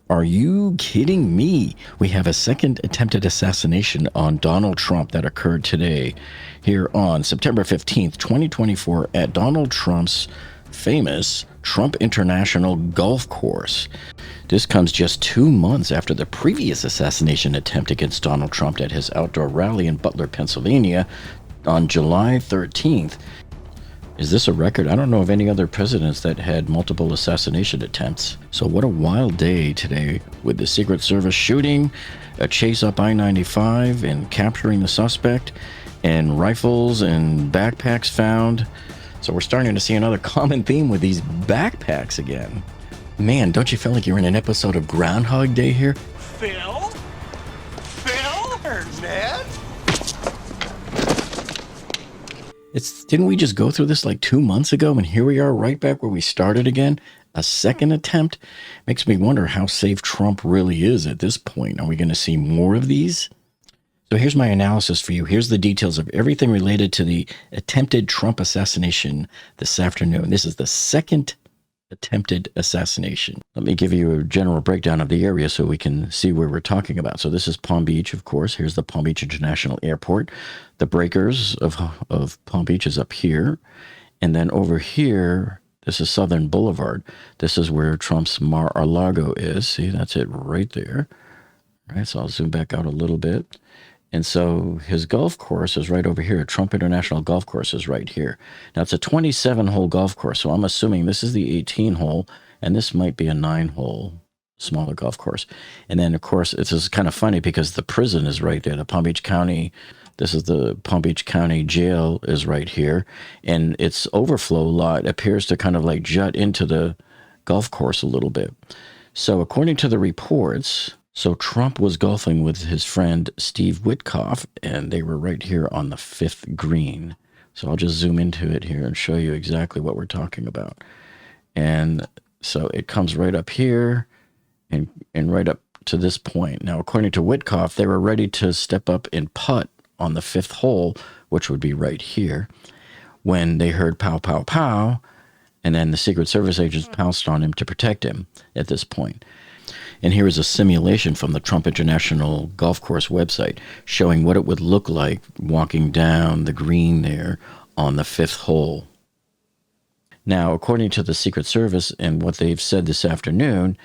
Are you kidding me? We have a second attempted assassination on Donald Trump that occurred today here on September 15th, 2024 at Donald Trump's famous Trump International Golf Course. This comes just 2 months after the previous assassination attempt against Donald Trump at his outdoor rally in Butler, Pennsylvania on July 13th. Is this a record? I don't know of any other presidents that had multiple assassination attempts. So what a wild day today with the Secret Service shooting, a chase up I-95 and capturing the suspect, and rifles and backpacks found. So we're starting to see another common theme with these backpacks again. Man, don't you feel like you're in an episode of Groundhog Day here? Phil? Ned? Didn't we just go through this like 2 months ago, and here we are right back where we started again? A second attempt? Makes me wonder how safe Trump really is at this point. Are we going to see more of these? So here's my analysis for you. Here's the details of everything related to the attempted Trump assassination this afternoon. This is the second attempted assassination. Let me give you a general breakdown of the area so we can see where we're talking about. So this is Palm Beach, of course. Here's the Palm Beach International Airport. The breakers of Palm Beach is up here. And then over here, this is Southern Boulevard. This is where Trump's Mar-a-Lago is. See, that's it right there. All right, so I'll zoom back out a little bit. And so his golf course is right over here. Trump International Golf Course is right here. Now, it's a 27-hole golf course, so I'm assuming this is the 18-hole, and this might be a 9-hole smaller golf course. And then, of course, this is kind of funny because the prison is right there. The Palm Beach County, this is the Palm Beach County Jail is right here, and its overflow lot appears to kind of like jut into the golf course a little bit. So according to the reports... So Trump was golfing with his friend Steve Witkoff, and they were right here on the 5th green. So I'll just zoom into it here and show you exactly what we're talking about. And so it comes right up here and right up to this point. Now, according to Witkoff, they were ready to step up and putt on the 5th hole, which would be right here, when they heard pow, pow, pow, and then the Secret Service agents pounced on him to protect him at this point. And here is a simulation from the Trump International Golf Course website showing what it would look like walking down the green there on the 5th hole. Now, according to the Secret Service and what they've said this afternoon,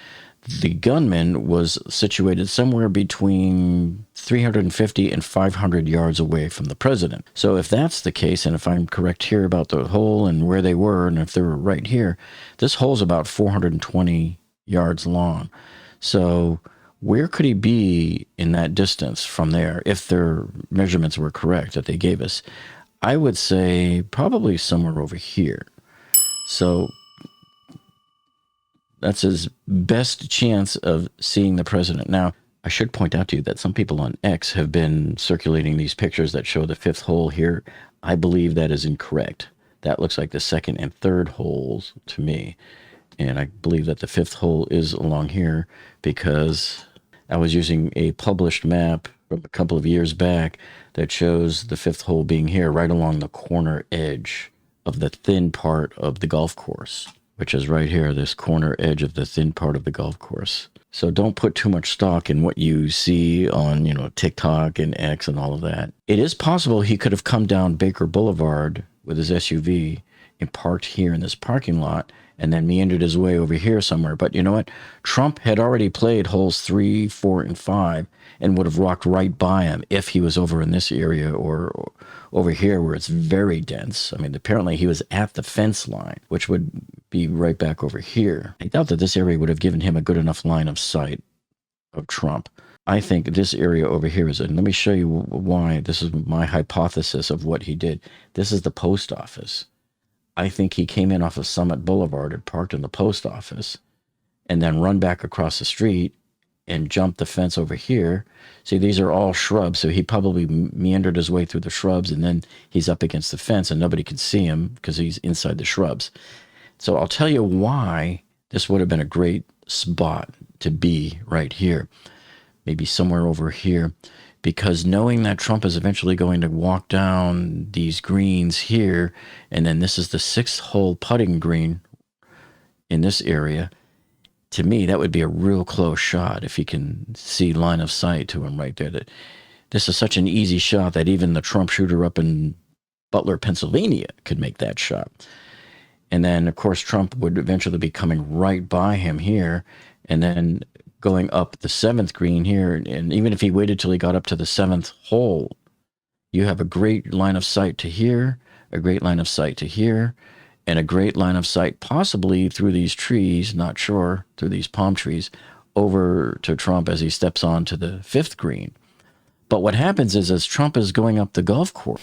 the gunman was situated somewhere between 350 and 500 yards away from the president. So if that's the case, and if I'm correct here about the hole and where they were, and if they were right here, this hole's about 420 yards long. So where could he be in that distance from there if their measurements were correct that they gave us? I would say probably somewhere over here. So that's his best chance of seeing the president. Now, I should point out to you that some people on X have been circulating these pictures that show the 5th hole here. I believe that is incorrect. That looks like the 2nd and 3rd holes to me. And I believe that the 5th hole is along here because I was using a published map from a couple of years back that shows the 5th hole being here right along the corner edge of the thin part of the golf course, which is right here, this corner edge of the thin part of the golf course. So don't put too much stock in what you see on, TikTok and X and all of that. It is possible he could have come down Baker Boulevard with his SUV and parked here in this parking lot and then meandered his way over here somewhere. But you know what? Trump had already played holes 3, 4, and 5 and would have walked right by him if he was over in this area or over here where it's very dense. I mean, apparently he was at the fence line, which would be right back over here. I doubt that this area would have given him a good enough line of sight of Trump. I think this area over here is, and let me show you why. This is my hypothesis of what he did. This is the post office. I think he came in off of Summit Boulevard and parked in the post office and then run back across the street and jumped the fence over here. See, these are all shrubs, so he probably meandered his way through the shrubs and then he's up against the fence and nobody can see him because he's inside the shrubs. So I'll tell you why this would have been a great spot to be right here, maybe somewhere over here. Because knowing that Trump is eventually going to walk down these greens here, and then this is the 6th hole putting green in this area, to me, that would be a real close shot if he can see line of sight to him right there. That this is such an easy shot that even the Trump shooter up in Butler, Pennsylvania could make that shot. And then, of course, Trump would eventually be coming right by him here and then going up the seventh green here. And even if he waited till he got up to the seventh hole, you have a great line of sight to here, a great line of sight to here, and a great line of sight possibly through these trees, not sure, through these palm trees, over to Trump as he steps on to the fifth green. But what happens is as Trump is going up the golf course,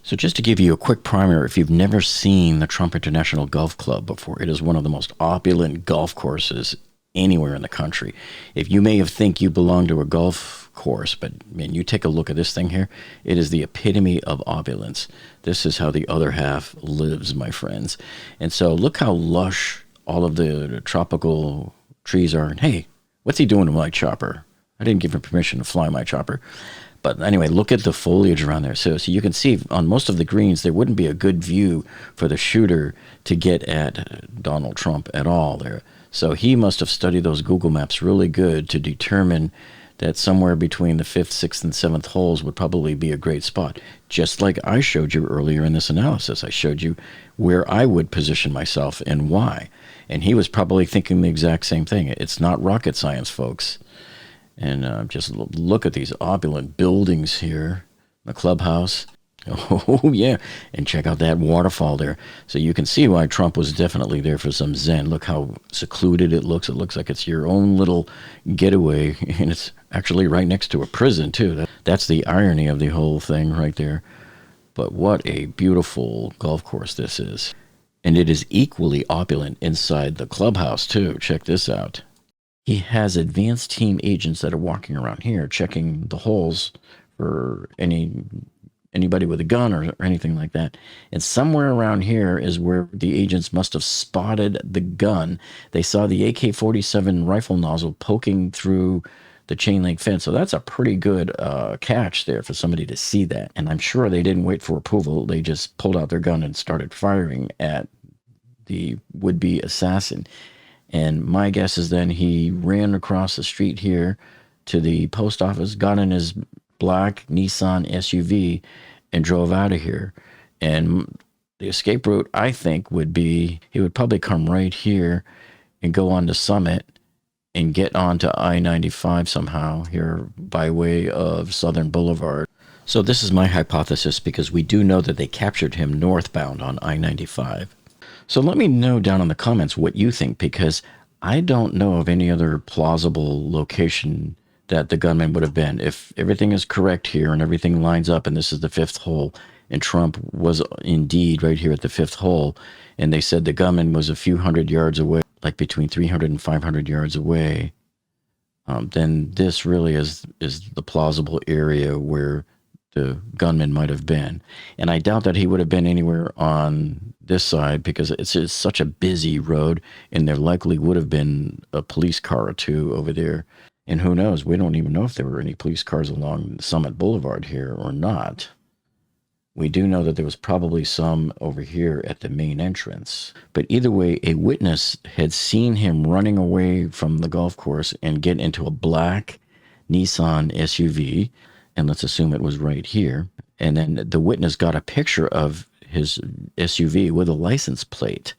so just to give you a quick primer, if you've never seen the Trump International Golf Club before, it is one of the most opulent golf courses anywhere in the country. If you may have think you belong to a golf course, but man, you take a look at this thing here, it is the epitome of opulence. This is how the other half lives, my friends. And so look how lush all of the tropical trees are. And hey, what's he doing to my chopper? I didn't give him permission to fly my chopper. But anyway, look at the foliage around there. So you can see on most of the greens, there wouldn't be a good view for the shooter to get at Donald Trump at all there. So he must have studied those Google Maps really good to determine that somewhere between the fifth, sixth, and seventh holes would probably be a great spot. Just like I showed you earlier in this analysis. I showed you where I would position myself and why. And he was probably thinking the exact same thing. It's not rocket science, folks. And just look at these opulent buildings here. The clubhouse. Oh, yeah. And check out that waterfall there. So you can see why Trump was definitely there for some zen. Look how secluded it looks. It looks like it's your own little getaway. And it's actually right next to a prison, too. That's the irony of the whole thing right there. But what a beautiful golf course this is. And it is equally opulent inside the clubhouse, too. Check this out. He has advanced team agents that are walking around here checking the holes for anybody with a gun or anything like that. And somewhere around here is where the agents must have spotted the gun. They saw the AK-47 rifle nozzle poking through the chain link fence. So that's a pretty good catch there for somebody to see that. And I'm sure they didn't wait for approval. They just pulled out their gun and started firing at the would-be assassin. And my guess is then he ran across the street here to the post office, got in his black Nissan SUV, and drove out of here. And the escape route, I think, would be he would probably come right here and go on to Summit and get onto I-95 somehow here by way of Southern Boulevard. So this is my hypothesis because we do know that they captured him northbound on I-95. So let me know down in the comments what you think, because I don't know of any other plausible location that the gunman would have been. If everything is correct here and everything lines up and this is the fifth hole and Trump was indeed right here at the fifth hole and they said the gunman was a few hundred yards away, like between 300 and 500 yards away, then this really is the plausible area where the gunman might have been. And I doubt that he would have been anywhere on this side because it's such a busy road and there likely would have been a police car or two over there. And who knows, we don't even know if there were any police cars along Summit Boulevard here or not. We do know that there was probably some over here at the main entrance. But either way, a witness had seen him running away from the golf course and get into a black Nissan SUV. And let's assume it was right here. And then the witness got a picture of his SUV with a license plate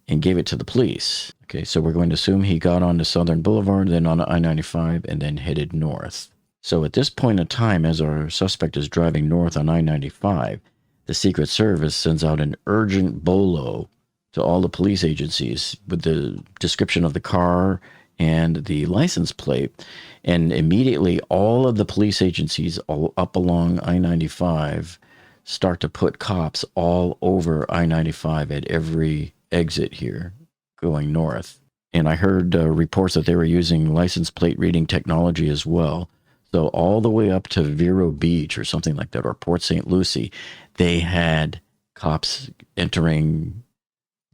and gave it to the police. Okay, so we're going to assume he got onto Southern Boulevard, then on I-95, and then headed north. So at this point in time, as our suspect is driving north on I-95, the Secret Service sends out an urgent bolo to all the police agencies with the description of the car and the license plate. And immediately all of the police agencies all up along I-95 start to put cops all over I-95 at every exit here going north. And I heard reports that they were using license plate reading technology as well. So all the way up to Vero Beach or something like that, or Port St. Lucie, they had cops entering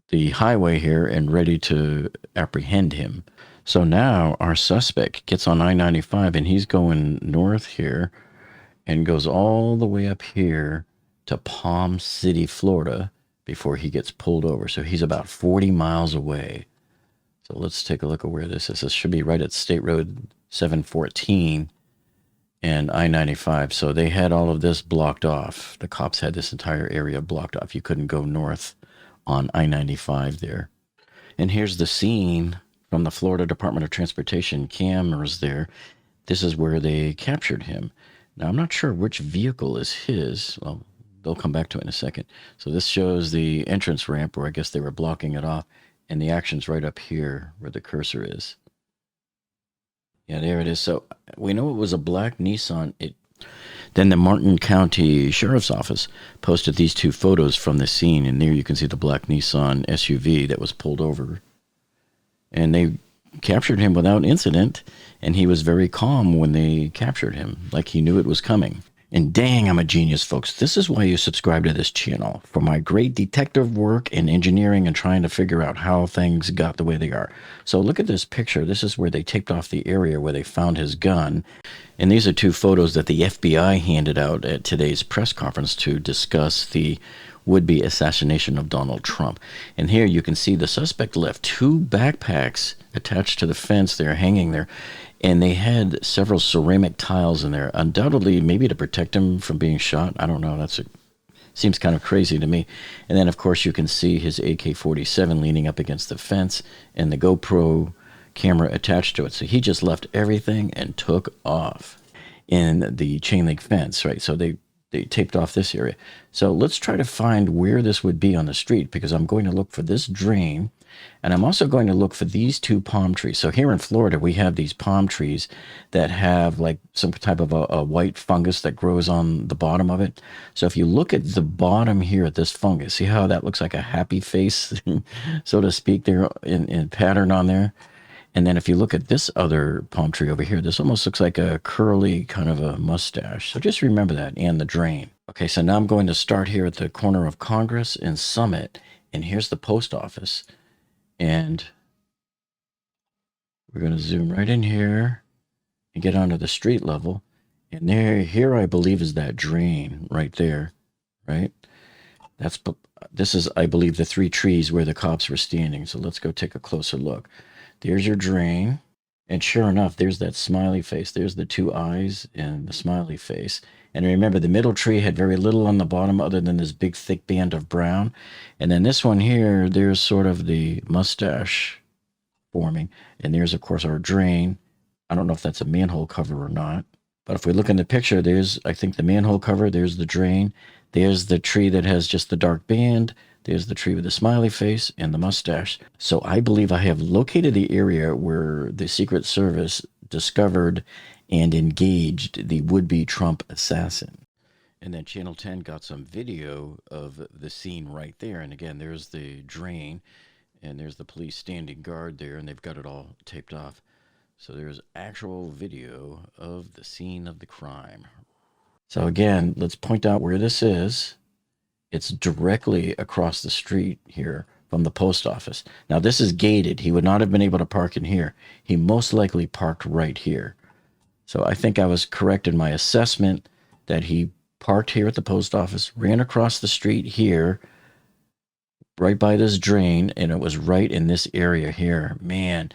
the highway here and ready to apprehend him. So now our suspect gets on I-95 and he's going north here and goes all the way up here to Palm City, Florida before he gets pulled over. So he's about 40 miles away. So let's take a look at where this is. This should be right at State Road 714 and I-95. So they had all of this blocked off. The cops had this entire area blocked off. You couldn't go north on I-95 there. And here's the scene from the Florida Department of Transportation cameras there. This is where they captured him. Now, I'm not sure which vehicle is his. Well, they'll come back to it in a second. So this shows the entrance ramp where I guess they were blocking it off. And the action's right up here where the cursor is. Yeah, there it is. So we know it was a black Nissan. Then the Martin County Sheriff's Office posted these two photos from the scene. And there you can see the black Nissan SUV that was pulled over. And they captured him without incident. And he was very calm when they captured him, like he knew it was coming. And dang, I'm a genius, folks. This is why you subscribe to this channel, for my great detective work in engineering and trying to figure out how things got the way they are. So look at this picture. This is where they taped off the area where they found his gun. And these are two photos that the FBI handed out at today's press conference to discuss the would-be assassination of Donald Trump. And here you can see the suspect left two backpacks attached to the fence there, hanging there. And they had several ceramic tiles in there, undoubtedly maybe to protect him from being shot. I don't know. Seems kind of crazy to me. And then, of course, you can see his AK-47 leaning up against the fence and the GoPro camera attached to it. So he just left everything and took off in the chain link fence, right? So they taped off this area. So let's try to find where this would be on the street, because I'm going to look for this drain. And I'm also going to look for these two palm trees. So here in Florida, we have these palm trees that have like some type of a white fungus that grows on the bottom of it. So if you look at the bottom here at this fungus, see how that looks like a happy face, so to speak, there in pattern on there. And then if you look at this other palm tree over here, this almost looks like a curly kind of a mustache. So just remember that, and the drain. Okay, so now I'm going to start here at the corner of Congress and Summit. And here's the post office. And we're going to zoom right in here and get onto the street level. And here I believe is that drain right there, right? This is, I believe, the three trees where the cops were standing. So let's go take a closer look. There's your drain. And sure enough, there's that smiley face. There's the two eyes and the smiley face. And remember, the middle tree had very little on the bottom other than this big, thick band of brown. And then this one here, there's sort of the mustache forming. And there's, of course, our drain. I don't know if that's a manhole cover or not. But if we look in the picture, there's, I think, the manhole cover. There's the drain. There's the tree that has just the dark band. There's the tree with the smiley face and the mustache. So I believe I have located the area where the Secret Service discovered and engaged the would-be Trump assassin. And then Channel 10 got some video of the scene right there. And again, there's the drain, and there's the police standing guard there, and they've got it all taped off. So there's actual video of the scene of the crime. So again, let's point out where this is. It's directly across the street here from the post office. Now, this is gated. He would not have been able to park in here. He most likely parked right here. So I think I was correct in my assessment that he parked here at the post office, ran across the street here, right by this drain, and it was right in this area here. Man.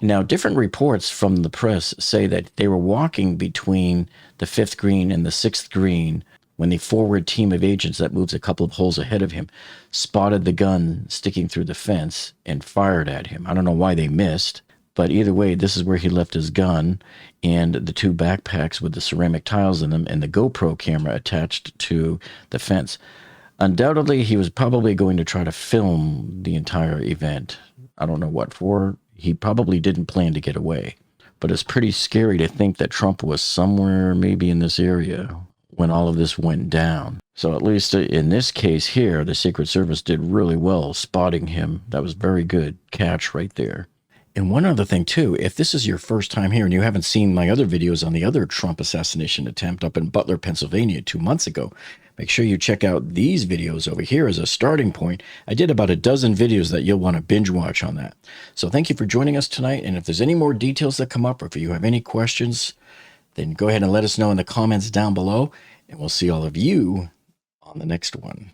Now, different reports from the press say that they were walking between the 5th green and the 6th green when the forward team of agents that moves a couple of holes ahead of him spotted the gun sticking through the fence and fired at him. I don't know why they missed, but either way, this is where he left his gun and the two backpacks with the ceramic tiles in them and the GoPro camera attached to the fence. Undoubtedly, he was probably going to try to film the entire event. I don't know what for. He probably didn't plan to get away. But it's pretty scary to think that Trump was somewhere maybe in this area when all of this went down. So at least in this case here, the Secret Service did really well spotting him. That was very good catch right there. And one other thing, too, if this is your first time here and you haven't seen my other videos on the other Trump assassination attempt up in Butler, Pennsylvania 2 months ago, make sure you check out these videos over here as a starting point. I did about a dozen videos that you'll want to binge watch on that. So thank you for joining us tonight. And if there's any more details that come up or if you have any questions, then go ahead and let us know in the comments down below. And we'll see all of you on the next one.